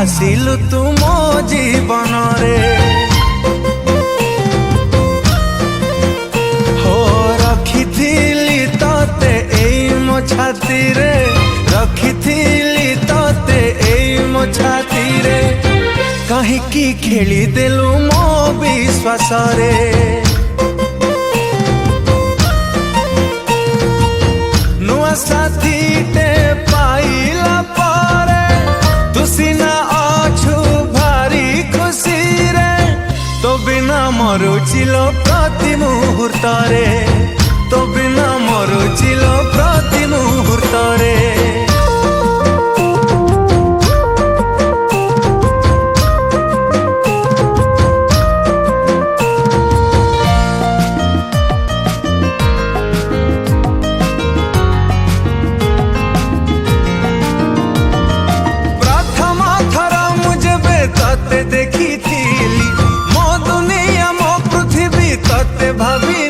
आसिलु तू मो जीवन रे हो रखिथिली तते एई मो छाती रे रखिथिली तते एई मो छाती रे कहीं की खेली देलु मो विश्वास रे नुआ साथी टे पाइला पारे तू सिना अछु भारी खुशी रे तो बिना मरुचिलो प्रति मुहूर्त रे तो बिना मरुचिलो प्रति मुहूर्त रे देखी थी मो दुनिया मो पृथ्वी तते भाभी